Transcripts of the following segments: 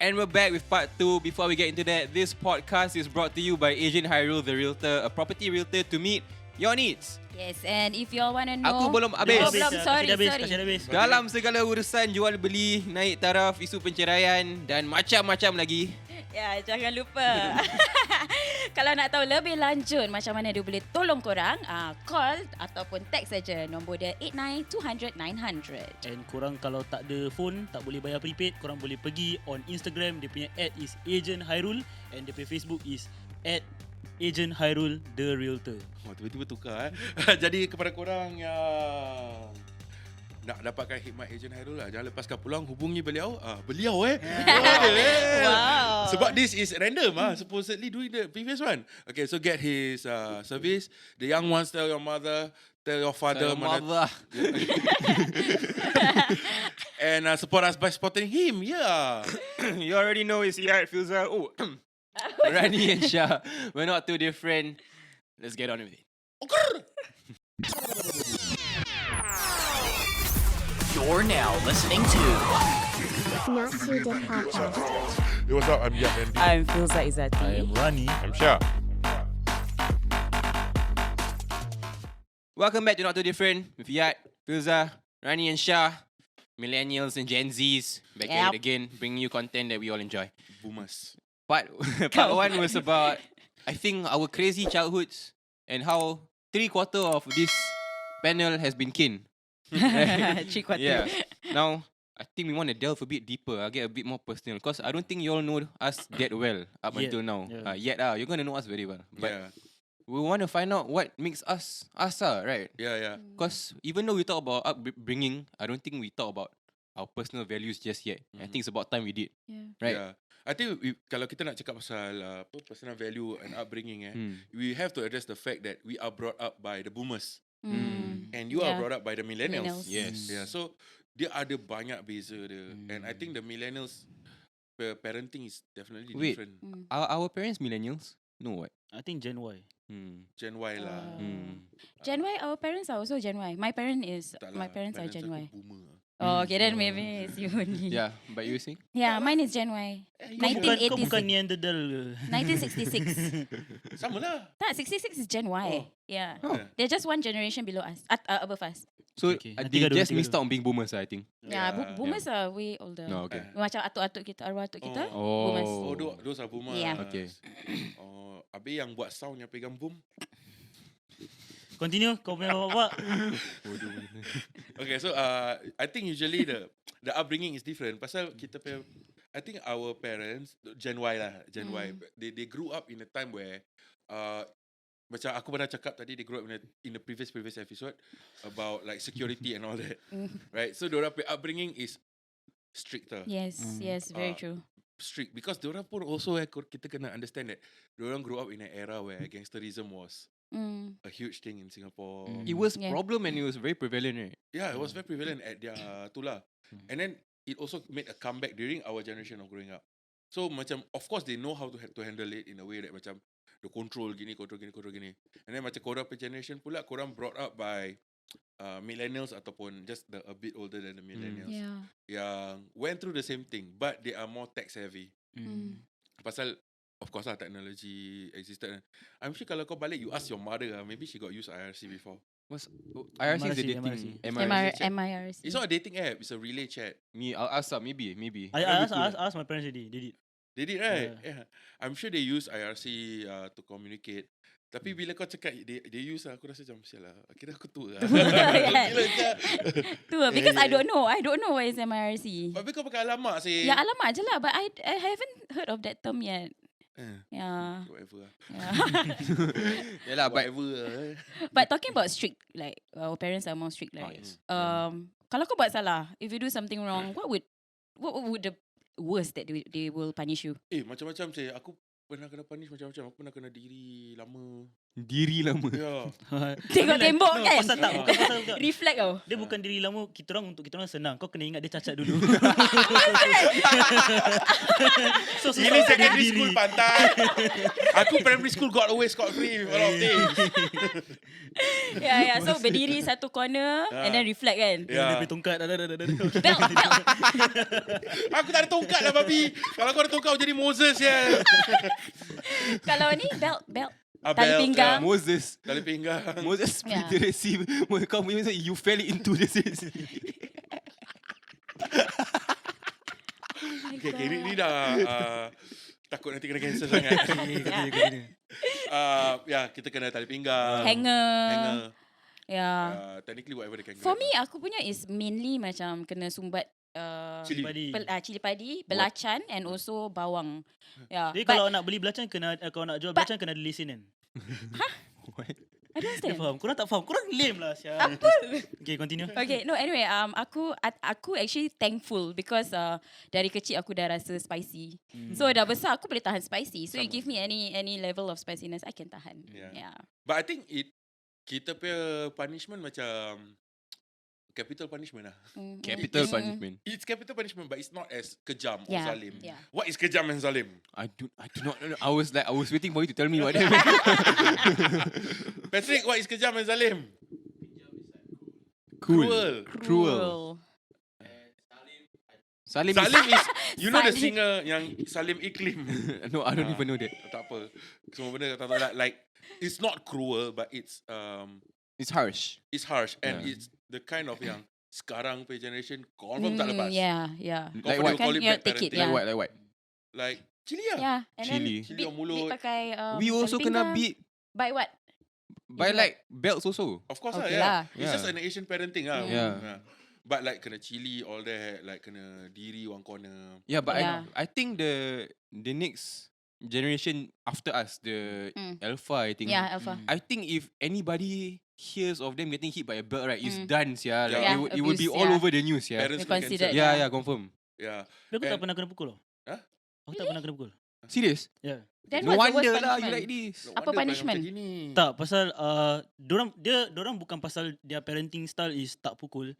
And we're back with part 2. Before we get into that, this podcast is brought to you by Agent Hyrule, the realtor, a property realtor to meet your needs. Yes, and if you all want to know... Aku belum habis. Oh, belum, sorry. Dalam segala urusan jual beli, naik taraf, isu penceraian dan macam-macam lagi. Ya, jangan lupa. Kalau nak tahu lebih lanjut macam mana dia boleh tolong korang, call ataupun text saja nombor dia 89-200-900. And korang kalau tak ada phone, tak boleh bayar prepaid, korang boleh pergi on Instagram. Dia punya ad is Agent Hyrule and dia punya Facebook is Agent Hyrule the Realtor. Oh, tiba-tiba tukar Jadi kepada korang yang nak dapatkan khidmat Agent Hyrule lah, jangan lepaskan peluang, hubungi beliau. Beliau Wow. Sebab this is random supposedly doing the previous one. Okay, so get his service. The young ones, tell your mother, tell your father. And support us by supporting him. Yeah. You already know it's here at Filza. Oh, Rani and Shah. We're not too different. Let's get on with it. You're now listening to Not Too Deep Podcast. Hey, what's up? I'm Yap and I'm Filza Izzati. I am Rani. I'm Shah. Welcome back to Not Too Different with Yat, Filza, Rani and Shah, Millennials and Gen-Zs. Back at it again, bringing you content that we all enjoy. Boomers. Part 1 was about, I think, our crazy childhoods and how 3/4 of this panel has been kin. 3/4. Yeah. Now, I think we want to delve a bit deeper, get a bit more personal, because I don't think you all know us that well up until now. You're going to know us very well. But we want to find out what makes us, right? Yeah. Because even though we talk about upbringing, I don't think we talk about our personal values just yet. I think it's about time we did. Yeah. Right? Yeah. I think kalau kita nak cakap pasal personal value and upbringing, we have to address the fact that we are brought up by the boomers. And you are brought up by the millennials. Yes. Yeah. So dia ada banyak beza dia. And I think the millennials parenting is definitely different. Our parents millennials? No, what? I think Gen Y. Gen Y lah. Gen Y, our parents are also Gen Y. My parents are Gen Y. Aku boomer. Oh, okay, then maybe it's you only. Yeah, but you see? Yeah, mine is Gen Y. Kau bukan 1986. Neanderthal ke? 1966. Sama lah. Tak, 66 is Gen Y. Yeah. Oh. They're just one generation below us, above us. So Okay. they just missed out on being boomers, I think. Yeah, boomers are way older. No, okay. Macam atuk-atuk kita, arwah atuk kita. Oh. Boomers. Oh, those are boomers. Yeah. Okay. Oh, habis yang buat sound yang pegang boom. Continue, kau punya bapak. Okay, so I think usually the upbringing is different. Pasal kita punya, I think our parents, Gen Y lah, Gen Y, they grew up in a time where macam aku pernah cakap tadi, they grew up in the previous episode about like security and all that. Right? So diorang punya upbringing is stricter. Yes, very true. Strict because diorang pun also kita kena understand that diorang grew up in an era where gangsterism was a huge thing in Singapore. It was a problem and it was very prevalent, right? Yeah, it was very prevalent at their tu lah. And then it also made a comeback during our generation of growing up. So macam, of course they know how to handle it in a way that macam the control gini. And then macam korang per generation pula, korang brought up by millennials ataupun just a bit older than the millennials. Yang went through the same thing, but they are more tech savvy. Pasal of course lah, technology existed. I'm sure kalau kau balik, you ask your mother, maybe she got use IRC before. What's IRC is a dating MIRC. It's not a dating app, it's a relay chat. I'll ask her, maybe. I asked my parents already. They did. They did, right? Yeah. I'm sure they use IRC to communicate. Tapi bila kau cakap they use lah, aku rasa macam sial lah. Akhirnya aku tua lah. Tua, because I don't know what is MIRC. Tapi kau pakai alamak sih. Ya, alamak je lah, but I haven't heard of that term yet. Yeah. Whatever lah. Yalah, But talking about strict, like our parents are more strict, like kalau kau buat salah, if you do something wrong, what would the worst that they will punish you? Macam-macam sih. Aku pernah kena punish macam-macam. Aku pernah kena diri lama. Diri lama. Ya. Tengok tembok kan? Pasal tak, bukan pasal tak. Reflect tau. Dia bukan diri lama, untuk kita orang senang. Kau kena ingat dia cacat dulu. So Ini secondary school pantai. Aku primary school got away scot free with a lot of things. Ya. So berdiri satu corner and then reflect kan? Dia Ya. punya tongkat. Belt. Aku tak ada tongkat lah babi. Kalau kau ada tongkat kau jadi Moses ya. Kalau ni belt. Ah, Tali belt, pinggang. Moses. Tali pinggang. Moses Ya. split the Red Sea. Kau punya you fell into the Red Sea. Oh Okay, ni dah takut nanti kena cancel sangat. Ya, kita kena tali pinggang. Hanger. Ya. Technically whatever they can For grab me, aku punya is mainly macam kena sumbat Cili cili padi, belacan and also bawang. Ya. Jadi But kalau nak beli belacan, kalau nak jual belacan kena ada lesen kan? What? I don't Dia understand. faham. Korang tak faham. Korang lame lah. Apa? Okay, continue. Okay, no, anyway, aku actually thankful because dari kecil aku dah rasa spicy. So dah besar aku boleh tahan spicy. So you give me any level of spiciness, I can tahan. Yeah. Yeah. But I think kita punya punishment macam capital punishment lah. Capital punishment. It's capital punishment but it's not as kejam or Yeah. zalim. Yeah. What is kejam and zalim? I do not know. I was waiting for you to tell me what that meant. Patrick, what is kejam and zalim? Cruel. Salim Zalim is you know the Salim. singer yang Salim Iklim. No, I don't even know that. Tak apa. Semua benda tak tahu like it's not cruel but it's It's harsh. and Yeah. it's the kind of yang sekarang punya generation confirm tak lepas. Yeah. Kau Like boleh what? call it Can you bad take it, parenting. yeah. Like what? Like cili lah. Yeah. And Chili. then Chili on mulut. beat pakai We also tali kena pinggang. beat By what? by Is it like belts also. Of course Okay lah, lah. yeah. It's just an Asian parenting lah. Yeah. But like kena chili all that, like kena diri one corner. Yeah, but Yeah. I think the next generation after us, the Alpha, I think. Yeah, Alpha. I think if anybody hears of them getting hit by a belt, right, it's Mm. done, yeah. Like Yeah, it would be abuse, all yeah. over the news, yeah. Parents They kena consider cancel. Yeah, yeah. confirm. Yeah. Tapi aku tak And- pernah kena pukul tau. Huh? Aku tak pernah kena pukul. Serious? Ya. Then No what's the worst wonder lah you punishment? like this. No Apa wonder punishment? macam gini. Tak, pasal dorang bukan pasal their parenting style is tak pukul.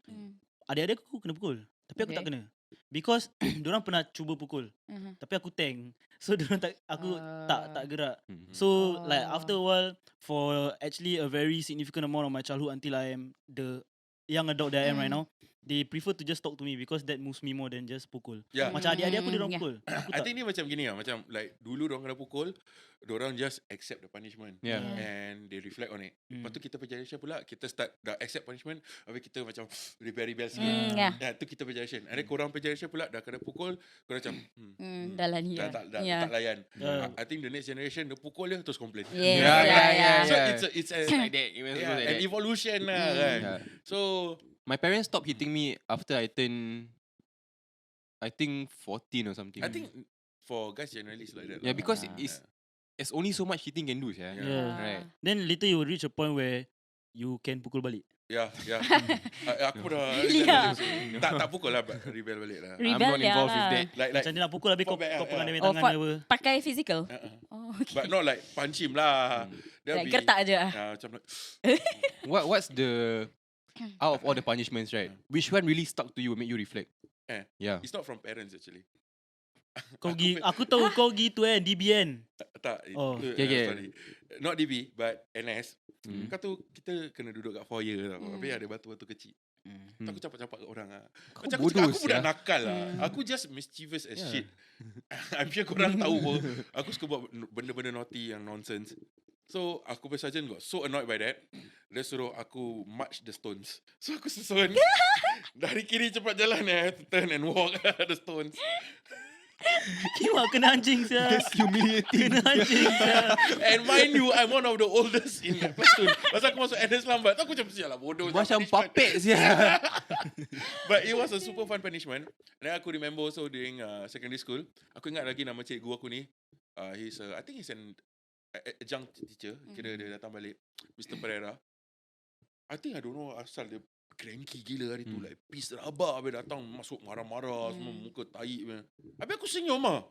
Adik-adik aku kena pukul. Tapi aku tak Okay. kena. Because dorang pernah cuba pukul. Mhm. Tapi aku tank. So dorang aku tak gerak. Mhm. So like after a while, for actually a very significant amount of my childhood until I am the young adult that I am right now, they prefer to just talk to me because that moves me more than just pukul. Yeah. Macam adik-adik aku dorang Yeah. pukul. Aku I tak. think ni macam gini lah. Macam like dulu dorang kena pukul, dorang just accept the punishment. Yeah. And they reflect on it. Lepas tu kita punya generation pula, kita start dah accept punishment, habis kita macam rebel sikit. Yeah. Tu kita punya generation. And then korang punya generation pula dah kena pukul, korang macam Dah lah ni. tak Yeah. layan. Yeah. I think the next generation dia pukul dia terus complain. Yes, Yeah. So Yeah. it's a like that. It was yeah, like an that. evolution lah kan. Yeah. So My parents stopped hitting me after I turned, I think 14 or something. I think for guys generally it's like that. Yeah, lah. because it's only so much hitting can do, yeah. Yeah. Right. Then later you will reach a point where you can pukul balik. Yeah. Aku dah Really ah? tak pukul lah, but rebel balik lah. I'm Rebel not involved lah. with that. Like Macam dia nak pukul habis kau Fall back, pegang dia punya Oh, tangan for- dia apa. Pakai physical? Oh, okay. but not like punch him lah. Like gertak je. Macam like, What's the out of all the punishments, right? Which one really stuck to you, make you reflect? Yeah. it's not from parents actually. Aku tahu kau gitu DBN. Tak. Oh. Okay. Sorry. Not DB but NS. Hmm. Kau tu kita kena duduk kat foyer tau. Habis ada batu-batu kecil. Tu aku campak-campak kat orang lah. Kau Macam aku bodoh, cakap, aku budak sia. nakal lah. Aku just mischievous as Yeah. shit. I'm sure korang tahu pun. Aku suka buat benda-benda naughty yang nonsense. So aku punya sergeant got so annoyed by that. Dia suruh aku march the stones. So aku susun. Dari kiri cepat jalan turn and walk the stones. Kimak kena anjing sia. That's humiliating. Kena anjing sia. And mind you, I'm one of the oldest in that platoon. Pasal aku masuk NS lambat. Tu aku macam sial lah bodoh. Macam punishment. puppet sia. But it was a super fun punishment. And then aku remember also during secondary school, aku ingat lagi nama cikgu aku ni. I think he's an adjunct teacher. Kira dia datang balik, Mr. Pereira. I think I don't know asal dia cranky gila hari tu, like pis rabak. Habis datang masuk marah-marah, semua muka tahi. Habis aku senyum lah.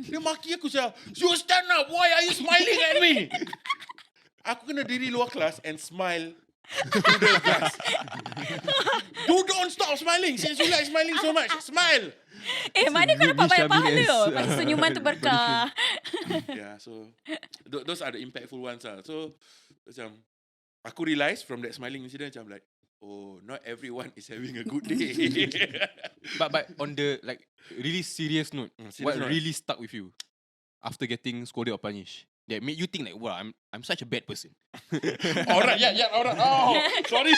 Dia maki aku siya, "You stand up, why are you smiling at me?" Aku kena diri luar kelas and smile to the class. Don't stop smiling. Since you like smiling so much, smile. Mana kau dapat banyak pahala Shamila's, pasal senyuman tu berkah. Yeah, so those are the impactful ones lah. So macam aku realise from that smiling incident macam like, oh, not everyone is having a good day. But on the like really serious note, what really stuck with you after getting scolded or punished? That made you think like, wow, I'm such a bad person. Alright, yeah, alright. Oh, sorry.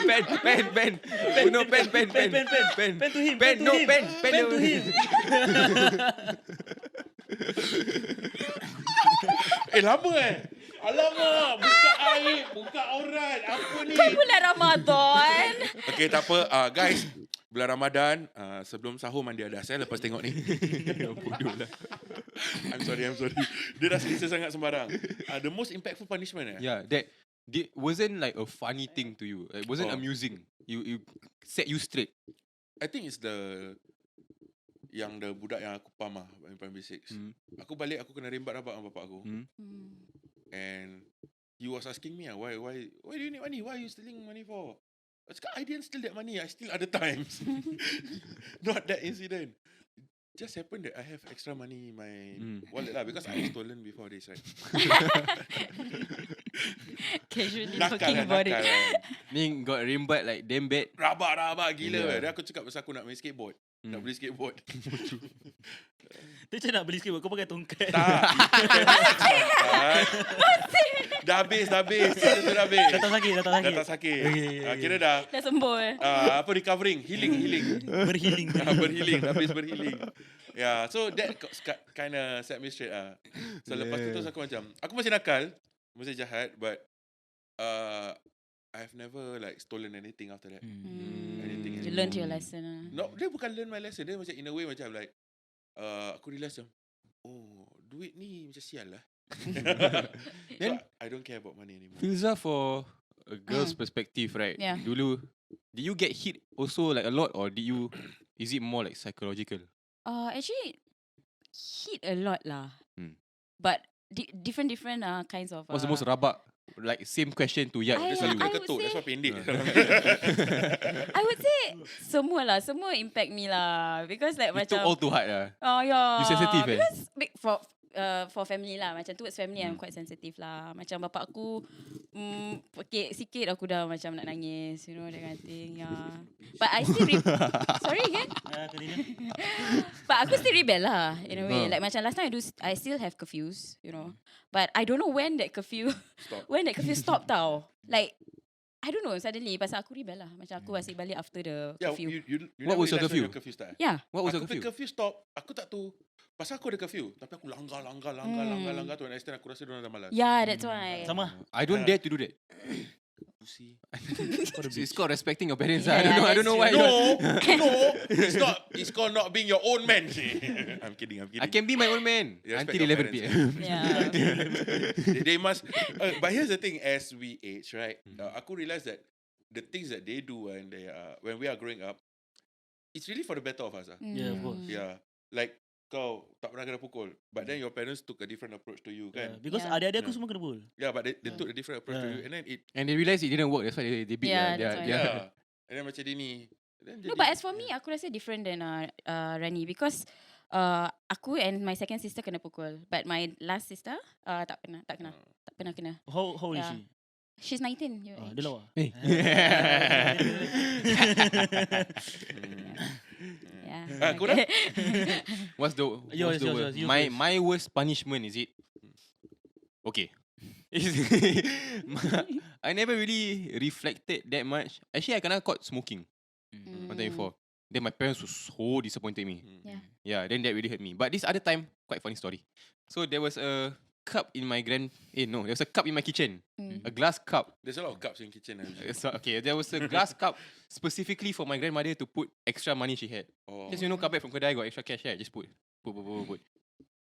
Pen. No, pen. Pen to him. Pen to him. Lama Alamak, buka aib, buka aurat. Apa ni? Kan bulan Ramadan. Okay, tak apa. Guys, bulan Ramadan, sebelum sahur mandi adas lepas tengok ni. Bodoh lah. I'm sorry. Dia dah selesa sangat sembarang. The most impactful punishment Yeah, that wasn't like a funny thing to you. It wasn't Oh. amusing. You set you straight. I think it's the budak yang aku pam in primary 6. Aku balik, aku kena rembat rabak dengan bapak aku. And he was asking me, why do you need money? Why are you stealing money for? I didn't steal that money. I steal other times. Not that incident. Just happened that I have extra money in my wallet lah, because I stolen before this, right? Casually Nakal talking about it. Ni got rembat like damn bad. Rabak gila. Yeah. Then aku cakap pasal aku nak main skateboard. Nak beli skateboard. Dia macam nak beli skateboard, kau pakai tongkat. Tak. Dah habis. Dah habis. Datang sakit. Dah sakit. Okay. Kira dah Dah sembuh. recovering, healing. Berhealing. Habis berhealing. Yeah, so that kind of set me straight So lepas tu terus aku macam, aku masih nakal, masih jahat, but I've never like stolen anything after that. Anything. You learned your lesson. No, dia bukan learn my lesson. Dia macam in a way macam like aku realise macam, oh, duit ni macam sial lah. So I don't care about money anymore. Filza, for a girl's perspective, right? Yeah. Dulu, did you get hit also like a lot, or is it more like psychological? Actually, hit a lot lah. But different kinds of. What's the most rabak? Like same question to Yat. I- That's why I bukan would ketuk. That's say- why pendek. I would say semua impact me lah, because like You took macam all too hard lah. oh yeah, You sensitive, eh? because for family lah, macam towards family I'm quite sensitive lah. Macam bapak aku pekik sikit aku dah macam nak nangis, you know, that kind of thing. Yeah. But I still sorry again. But aku still rebel lah in a way. Like macam last time I still have curfews, you know. But I don't know when that curfew stopped tau. Like I don't know, suddenly pasal aku rebel lah. Macam aku asyik balik after the Yeah, curfew. you What was your never realised when curfew? start. Yeah. What was your Aku punya curfew? curfew stop, aku tak tahu. Pasal aku ada curfew, tapi aku langgar tu, and extend aku rasa diorang dah malas. Yeah, that's why. Sama. I don't dare to do that. Pussy. It's called respecting your parents. Yeah, I don't know why. No, it's called not being your own man. I'm kidding. I can be my own man You respect until your 11 parents, p.m. Yeah. They must. But here's the thing: as we age, right? Aku realize that the things that they do when we are growing up, it's really for the better of us. Yeah, of course. Yeah, like kau tak pernah kena pukul, but then your parents took a different approach to you, kan? Because Yeah. adik-adik aku semua kena pukul. Yeah, but they took a different approach to you, and then it. And they realised it didn't work. That's why they beat Yeah, their- that's why. their- Yeah. And then macam dia ni. Then No, jadi- but as for me, aku rasa different than Rani, because aku and my second sister kena pukul, but my last sister tak pernah kena. How old is Yeah. she? She's 19. Your age. Dia lawa. Yeah. korang? What's the Yours, worst? yours My worst punishment, is it? Okay. I never really reflected that much. Actually, I kena caught smoking one time before. Then my parents were so disappointed in me. Yeah. Yeah, then that really hurt me. But this other time, quite funny story. So there was a cup in my there was a cup in my kitchen. A glass cup. There's a lot of cups in kitchen. So, okay, there was a glass cup specifically for my grandmother to put extra money she had. Oh. Just, come back from Kedai, got extra cash here, just put.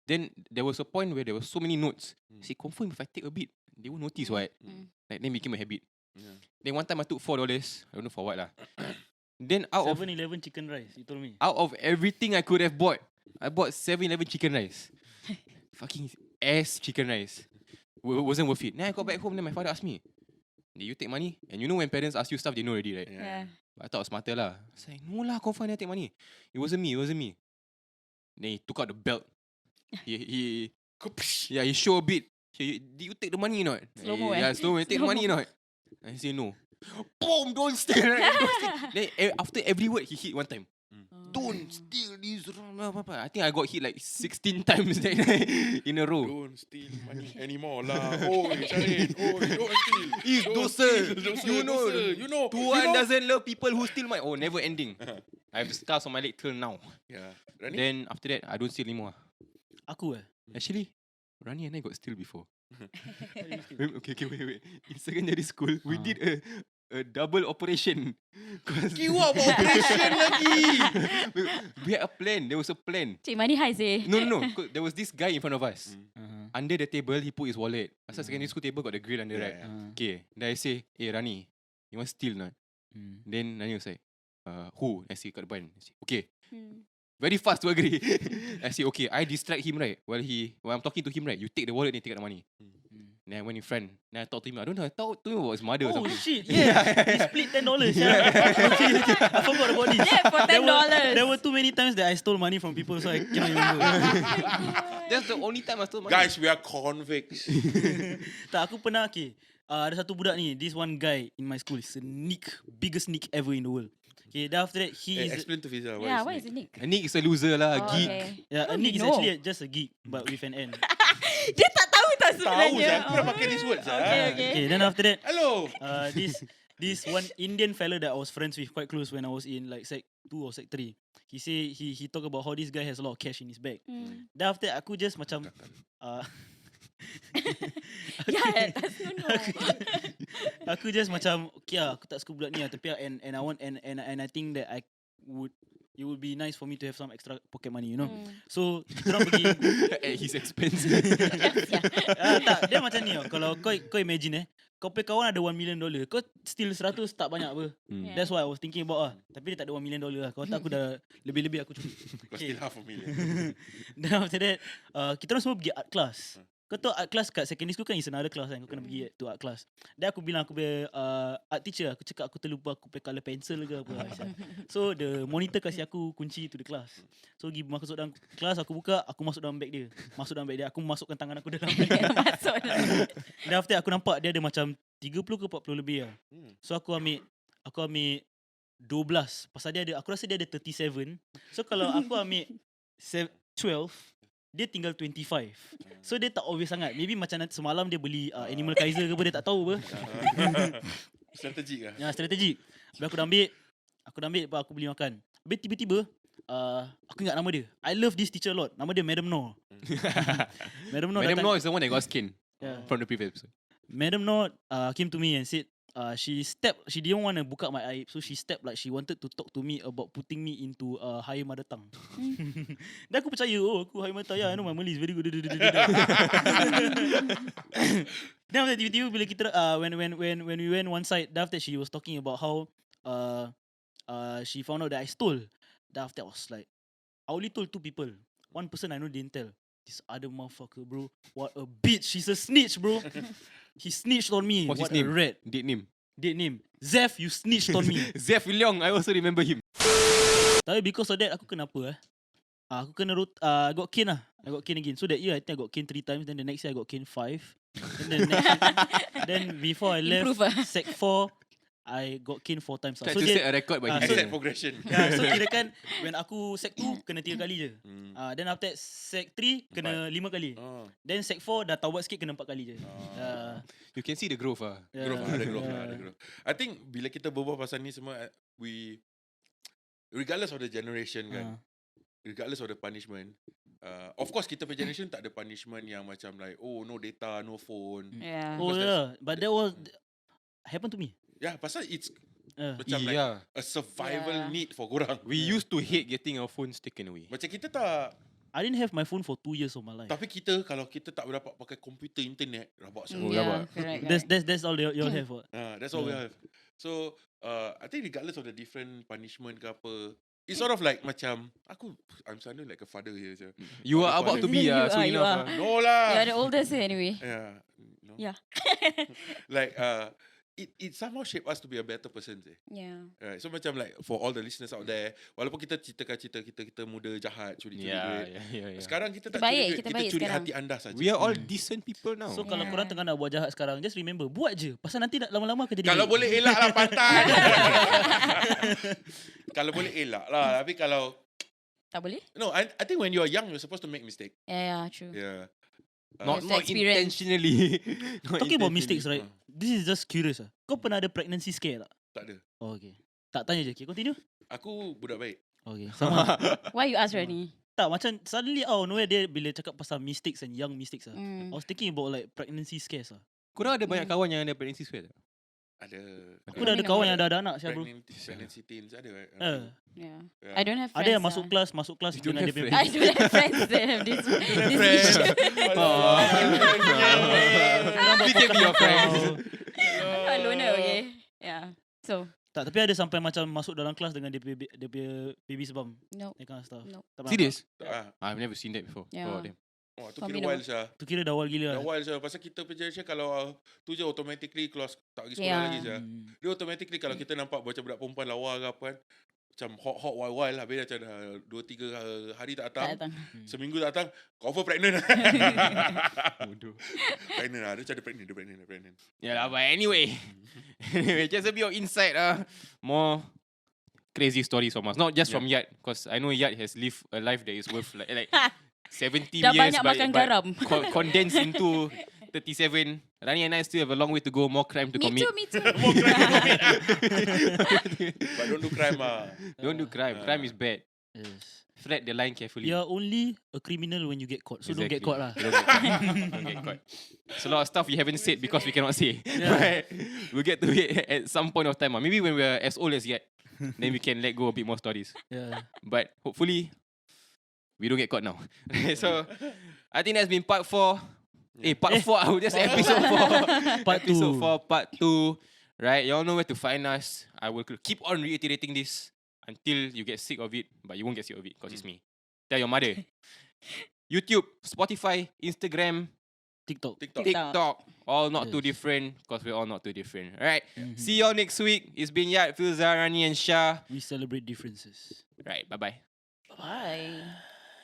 Then there was a point where there were so many notes. See, confirm if I take a bit, they won't notice, what? Like, then became a habit. Yeah. Then one time I took $4. I don't know for what lah. Then out of 7-Eleven chicken rice, you told me. everything I could have bought, I bought 7-Eleven chicken rice. Fucking ass chicken rice. Wasn't worth it. Then I got back home, then my father asked me, did you take money? And you know when parents ask you stuff, they know already, right? Yeah. But I thought I was smarter lah. I was like, no lah, confirm I take money. It wasn't me. Then he took out the belt. he show a bit. Did you take the money or not? Slow-mo, Yeah, slow-mo. Take the money or not? I say no. Boom, don't steal. Right? Don't steal. Then after every word, he hit one time. Don't steal this. I think I got hit like 16 times that night in a row. Don't steal money anymore lah. Oh, Syahrin. Oh, don't steal. It's dosa. You know. Tuhan doesn't love people who steal money. Oh, never ending. I have scars on my leg till now. Yeah. Rani? Then after that, I don't steal anymore. Aku Actually, Rani and I got steal before. Okay, wait. In secondary school, we did a double operation. Kiwa operation lagi. We had a plan. There was a plan. Cik Mani high say. No. There was this guy in front of us. Under the table, he put his wallet. Pasal secondary school table got the grill under, right? Okay. Then I say, hey Rani, you want steal not? Then Rani was like, who? I say, kat depan. I say, okay. Very fast to agree. I say, okay, I distract him, right? While I'm talking to him, right? You take the wallet and take out the money. Then I went in front. Then I talked to him. I don't know. I talked to him about his mother or Oh something. shit, yeah. He split $10. I forgot about this. Yeah, for $10. There were too many times that I stole money from people, so I cannot remember. That's the only time I stole money. Guys, we are convicts. Tak, aku pernah, okay. Ada satu budak ni, this one guy in my school. He's a biggest sneak ever in the world. Okay, then after that, he is... Explain to Filza. Yeah, what is a nick? A nick is a loser lah, Oh, geek. okay. Yeah, a How nick you is know? actually just a geek, but with an N. Dia tak tahu tak Tahu sebenarnya. saya, aku dah pakai this word. Okay. Okay, then after that, Hello. this one Indian fella that I was friends with quite close when I was in like Sec 2 or Sec 3. He say he talk about how this guy has a lot of cash in his bag. Then after that, aku just macam Yeah, that's no. aku just macam okay lah, aku tak suka budak ni lah, tapi and I want and I think that it would be nice for me to have some extra pocket money, you know. So kita orang pergi At his expense. tak, dia macam ni kalau kau imagine kau punya kawan ada $1 million, kau steal 100 tak banyak apa. That's what I was thinking about tapi dia tak ada $1 million lah. Kalau tak aku dah lebih-lebih aku curi. Kau steal $500,000. Then after that kita orang semua pergi art class. Kau tahu art class kat secondary school kan is another class kan. Kau kena pergi to art class. Dan aku bilang aku punya art teacher, aku cakap aku terlupa aku punya colour pencil ke apa. So the monitor kasih aku kunci to the class. So pergi masuk dalam kelas, aku buka, aku masuk dalam bag dia. Aku masukkan tangan aku dalam bag dia. Masuk dalam. Dan after aku nampak dia ada macam 30 ke 40 lebih lah. So aku ambil 12. Pasal aku rasa dia ada 37. So kalau aku ambil 12, dia tinggal 25. So dia tak obvious sangat. Maybe macam nanti semalam dia beli Animal Kaiser ke apa, dia tak tahu apa. Strategik lah. Ya, strategik. Habis aku dah ambil, lepas aku beli makan. Habis tiba-tiba aku ingat nama dia. I love this teacher a lot. Nama dia Madam Noor. Madam Noor is the one that got skinned from the previous episode. Madam Noor came to me and said she didn't want to buka my aib, so she stepped like she wanted to talk to me about putting me into higher mother tongue. Dan aku percaya, aku higher mother tongue, I know my Malay is very good. Then after tiba-tiba bila kita when we went one side, then after she was talking about how she found out that I stole. Then after I was like, I only told 2 people. One person I know didn't tell. This other motherfucker, bro. What a bitch. She's a snitch, bro. He snitched on me. What's What his name? a rat. Dead name. Zeff, you snitched on me. Zeff Leong, I also remember him. Tapi because of that, aku kena apa aku kena I got cane lah. I got cane again. So that year, I think I got cane 3 times. Then the next year, I got cane 5. Then before I left Sec 4, I got cane 4 times. Try to set a record by himself. Set progression. So kirakan when aku Sec 2 kena 3 kali je. Then after that Sec 3 kena 5 kali. Then Sec 4 dah taubat sikit kena 4 kali je. You can see the growth Ada growth. I think bila kita berbual pasal ni semua, regardless of the generation kan, regardless of the punishment, of course kita punya generation tak ada punishment yang macam like no data, no phone. But that was happened to me. Pasal it's macam like a survival need for korang. We used to hate getting our phones taken away. Macam kita tak, I didn't have my phone for 2 years of my life. tapi kalau kita tak dapat pakai komputer, internet, rabak sangat. Correct. That's all you all have. That's all we have. So I think regardless of the different punishment ke apa, it's sort of like macam I'm sounding like a father here. So. You are about to be soon You enough. are. No lah. You're the oldest anyway. Yeah. No. Yeah. Like it somehow shaped us to be a better person. Yeah. Right. So macam like for all the listeners out there, walaupun kita ceritakan cerita kita muda jahat, curi-curi duit. Yeah. Sekarang kita tak Kita curi baik, duit, kita kita baik curi sekarang. hati anda saja. We are all decent people now. So kalau Yeah. korang tengah nak buat jahat sekarang, just remember, buat je. Pasal nanti lama-lama akan jadi Kalau baik. boleh elak lah pantai. Kalau boleh elak lah. Tapi kalau Tak boleh? no, I think when you are young, you're supposed to make mistake. Yeah, true. Yeah. Not It's experience. intentionally. Not Talking about intentionally. mistakes, right? This is just curious. Kau pernah ada pregnancy scare tak? Tak ada. Oh, okay. Tak tanya je. Okay, continue. Aku budak baik. Okay, sama. Why you ask Rani? Tak, macam suddenly out of nowhere dia bila cakap pasal mistakes and young mistakes I Mm. was thinking about like pregnancy scares Korang ada banyak kawan yang ada pregnancy scare tak? Ada. Aku dah ada kawan yang dah ada anak siapa bro. Pregnancy teens ada. Right? Yeah. Yeah. I don't have friends. Ada yang masuk kelas You don't dengan have dia punya I don't have friends that have this issue. We can be your friends. I'm not a loner, okay? Yeah. So, Tak, tapi ada sampai macam masuk dalam kelas dengan dia punya baby sebab no. that kind of stuff. No. Tak pernah Serious? Ah, I've never seen that before. Yeah. Oh, damn. oh, tu For kira me, wild Syah. nampak. Tu kira dah wild gila. Dah wild Syah. Pasal kita punya generation kalau tu je automatically kelas tak pergi sekolah Yeah. lagi Syah. Dia automatically kalau kita nampak macam budak perempuan lawa ke apa kan, macam hot wild habis macam dah 2-3 hari tak Tak datang. datang. Seminggu tak datang, confirm pregnant. Bodoh. Pregnant lah. Dia macam dia pregnant. Yeah lah, but anyway. Just a bit of insight more crazy stories from us. Not just from Yat, because I know Yat has lived a life that is worth like 70 Dah years banyak makan garam. condensed into 37. Rani and I still have a long way to go, more crime to Me commit. too. But don't do crime Don't do crime. Crime is bad. Yes. Thread the line carefully. You are only a criminal when you get caught. So don't get caught lah. Don't get caught. Don't get caught. It's a lot of stuff we haven't said because we cannot say. Yeah. But we'll get to it at some point of time. Maybe when we're as old as Yet, then we can let go a bit more stories. Yeah. But hopefully, we don't get caught now. So, I think that's been part 4. Part 4. I would just say episode 4. Part Episode 2. 4, part 2. Right? You all know where to find us. I will keep on reiterating this until you get sick of it. But you won't get sick of it because it's me. Tell your mother. YouTube, Spotify, Instagram, TikTok. TikTok. All not too Yes. different because we're all not too different. Alright? Mhm. See y'all next week. It's been Yat, Filza, Rani and Shah. We celebrate differences. Right. Bye-bye. Bye.